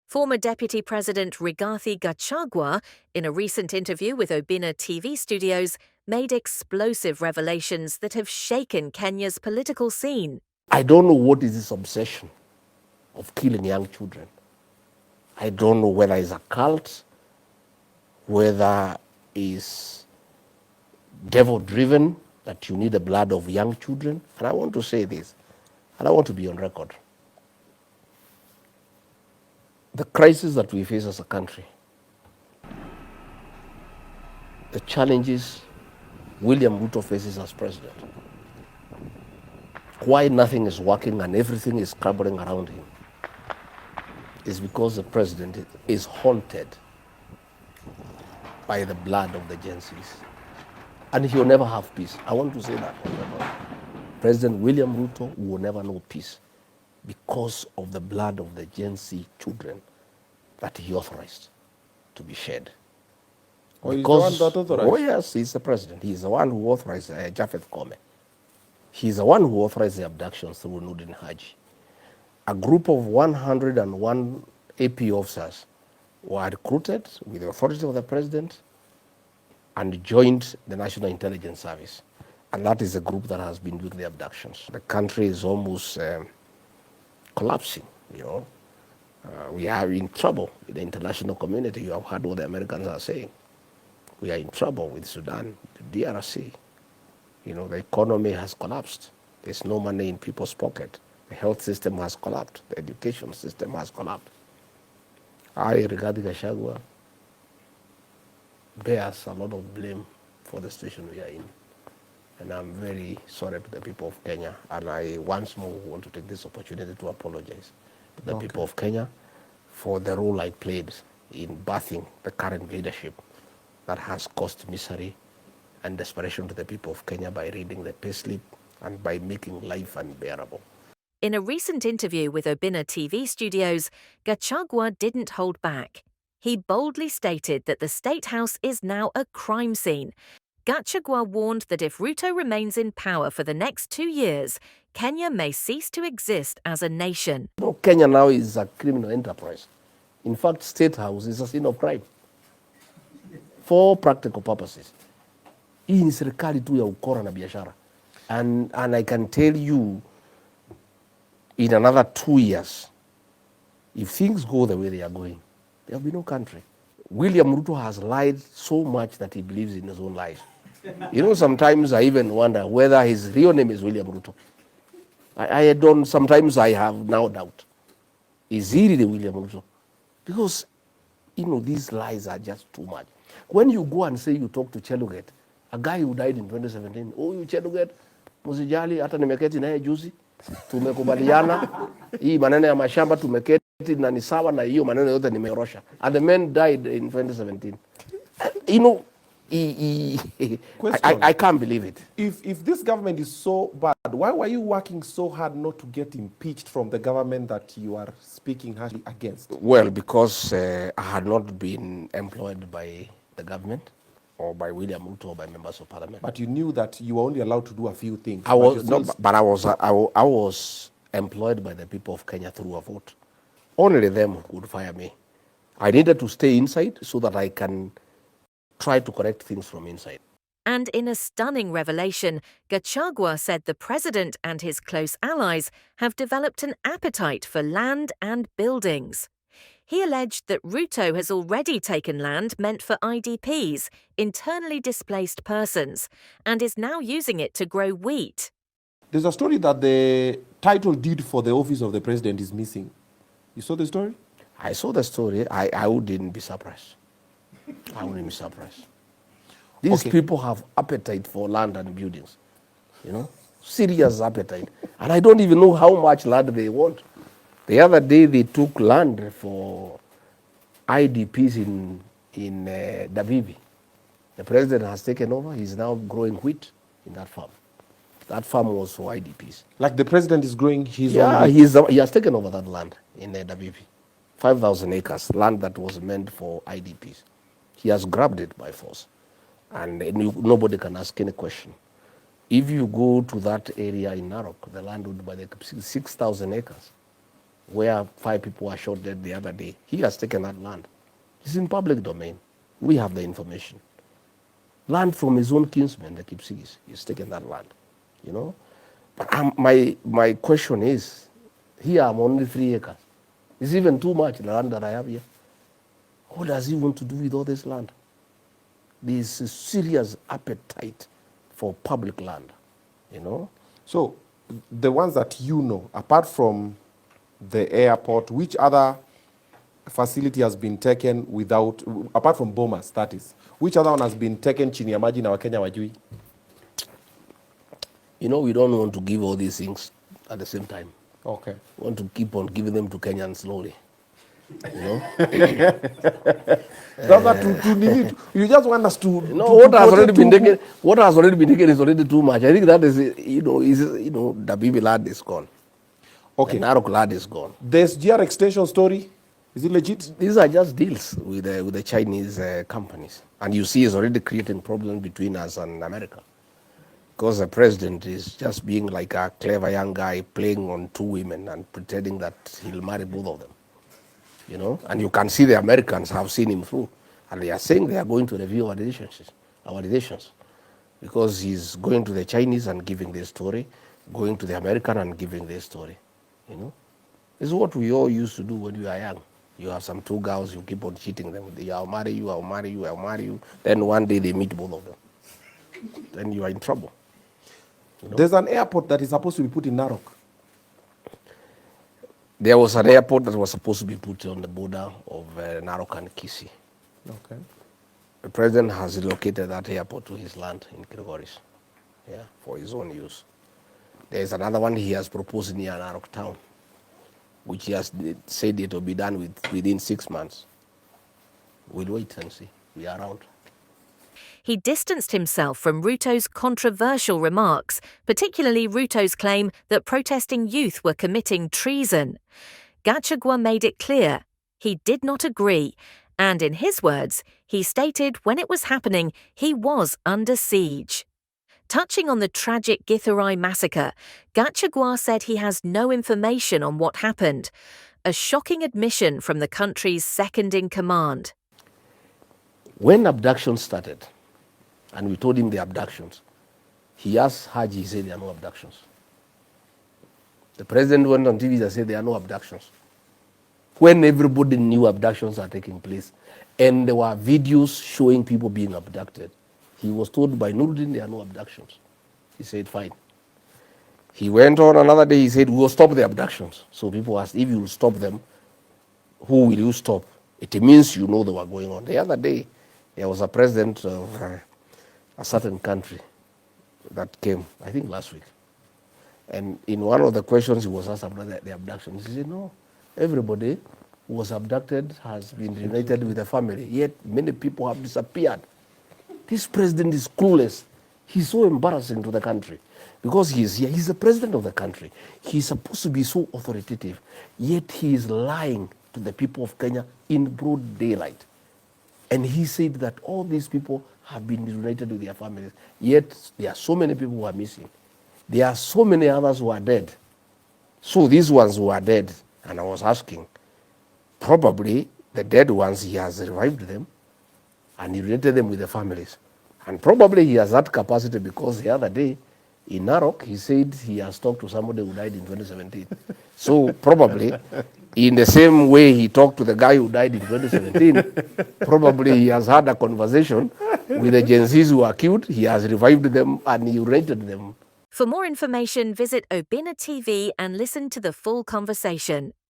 Former Deputy President Rigathi Gachagua, in a recent interview with Obinna TV Studios, made explosive revelations that have shaken Kenya's political scene. I don't know what is this obsession of killing young children. I don't know whether it's a cult, whether it's devil-driven, that you need the blood of young children. And I want to say this, and I want to be on record. The crisis that we face as a country, the challenges William Ruto faces as president, why nothing is working and everything is crumbling around him, is because the president is haunted by the blood of the Gen Zs. And he will never have peace. I want to say that. President William Ruto will never know peace because of the blood of the Gen Z children that he authorized to be shed. Oh, he's the one that authorized? Oh yes, he's the president. He's the one who authorized Japheth Kome. He's the one who authorized the abductions through Nudin Haji. A group of 101 AP officers were recruited with the authority of the president and joined the National Intelligence Service. And that is the group that has been doing the abductions. The country is almost collapsing, you know. We are in trouble with the international community. You have heard what the Americans are saying. We are in trouble with Sudan, the DRC. You know, the economy has collapsed. There's no money in people's pocket. The health system has collapsed. The education system has collapsed. Rigathi Gachagua bears a lot of blame for the situation we are in. And I'm very sorry to the people of Kenya. And I once more want to take this opportunity to apologize to the people of Kenya for the role I played in birthing the current leadership that has caused misery and desperation to the people of Kenya by reading the payslip and by making life unbearable. In a recent interview with Obinna TV Studios, Gachagua didn't hold back. He boldly stated that the State House is now a crime scene. Gachagua warned that if Ruto remains in power for the next 2 years, Kenya may cease to exist as a nation. You know, Kenya now is a criminal enterprise. In fact, State House is a scene of crime. For practical purposes. Hii ni serikali tu ya ukora na biashara. And I can tell you, in another 2 years, if things go the way they are going, there will be no country. William Ruto has lied so much that he believes in his own lies. You know, sometimes I even wonder whether his real name is William Ruto. Sometimes I have now doubt. Is he really William Ruto? Because, you know, these lies are just too much. When you go and say you talk to Cheluget, a guy who died in 2017, oh, you Cheluget, musijali, hata nimeketi naye juzi, tumekubaliana, hii maneno ya mashamba tumeketi na ni sawa na hiyo maneno yote nimeorosha. And the man died in 2017. You know, I can't believe it. If this government is so bad, why were you working so hard not to get impeached from the government that you are speaking harshly against? Well, because I had not been employed by the government or by William Ruto or by members of parliament. But you knew that you were only allowed to do a few things. I was employed by the people of Kenya through a vote. Only them would fire me. I needed to stay inside so that I can try to correct things from inside. And in a stunning revelation, Gachagua said the president and his close allies have developed an appetite for land and buildings. He alleged that Ruto has already taken land meant for IDPs, internally displaced persons, and is now using it to grow wheat. There's a story that the title deed for the office of the president is missing. You saw the story? I saw the story. I wouldn't be surprised. I wouldn't be surprised. These people have appetite for land and buildings, you know, serious appetite. And I don't even know how much land they want. The other day they took land for IDPs in Dabibi. The president has taken over. He's now growing wheat in that farm. That farm was for IDPs. Like the president is growing his own? Yeah, he has taken over that land in Dabibi. 5,000 acres, land that was meant for IDPs. He has grabbed it by force. And nobody can ask any question. If you go to that area in Narok, the land would be like 6,000 acres. where 5 people were shot dead the other day. He has taken that land. It's in public domain. We have the information. Land from his own kinsmen, the Kipsigis. He's taken that land, you know. But my question is, here I'm only 3 acres. It's even too much, the land that I have here. What does he want to do with all this land? There's a serious appetite for public land, you know. So, the ones that you know, apart from the airport, which other facility has been taken without, apart from Bomas, that is, which other one has been taken chini ya maji na Wakenya wajui? You know, we don't want to give all these things at the same time. Okay. We want to keep on giving them to Kenyans slowly. You know? You just want us to. No, what has already been taken. What has already been taken is already too much. I think that is, the Bibi land is gone. Okay. The Narok land is gone. There's GR extension story. Is it legit? These are just deals with the Chinese companies, and you see, it's already creating problems between us and America, because the president is just being like a clever young guy playing on 2 women and pretending that he'll marry both of them. You know, and you can see the Americans have seen him through, and they are saying they are going to review our relations, because he's going to the Chinese and giving their story, going to the American and giving their story. You know, this is what we all used to do when we were young. You have some 2 girls, you keep on cheating them. I'll marry you, I'll marry you, I'll marry you. Then one day they meet both of them. Then you are in trouble. You know? There's an airport that is supposed to be put in Narok. There was an airport that was supposed to be put on the border of Narok and Kisii. Okay. The president has relocated that airport to his land in Kilgoris, for his own use. There is another one he has proposed near Narok town, which he has said it will be done within 6 months. We'll wait and see. We are around. He distanced himself from Ruto's controversial remarks, particularly Ruto's claim that protesting youth were committing treason. Gachagua made it clear he did not agree, and in his words, he stated when it was happening, he was under siege. Touching on the tragic Githurai Massacre, Gachagua said he has no information on what happened, a shocking admission from the country's second-in-command. When abductions started, and we told him the abductions, he asked Haji, he said there are no abductions. The president went on TV and said there are no abductions. When everybody knew abductions are taking place, and there were videos showing people being abducted, he was told by Nuruddin there are no abductions. He said, fine. He went on another day, he said, we will stop the abductions. So people asked, if you will stop them, who will you stop? It means you know they were going on. The other day, there was a president of a certain country that came, I think last week. And in one of the questions he was asked about the abductions, he said, no, everybody who was abducted has been reunited with the family, yet many people have disappeared. This president is clueless. He's so embarrassing to the country because he is here. He's the president of the country. He's supposed to be so authoritative, yet he is lying to the people of Kenya in broad daylight. And he said that all these people have been reunited with their families, yet there are so many people who are missing. There are so many others who are dead. So these ones who are dead, and I was asking, probably the dead ones, he has revived them and he related them with the families. And probably he has that capacity because the other day in Narok, he said he has talked to somebody who died in 2017. So probably in the same way he talked to the guy who died in 2017, probably he has had a conversation with the Gen Zs who are killed. He has revived them and he rated them. For more information, visit Obinna TV and listen to the full conversation.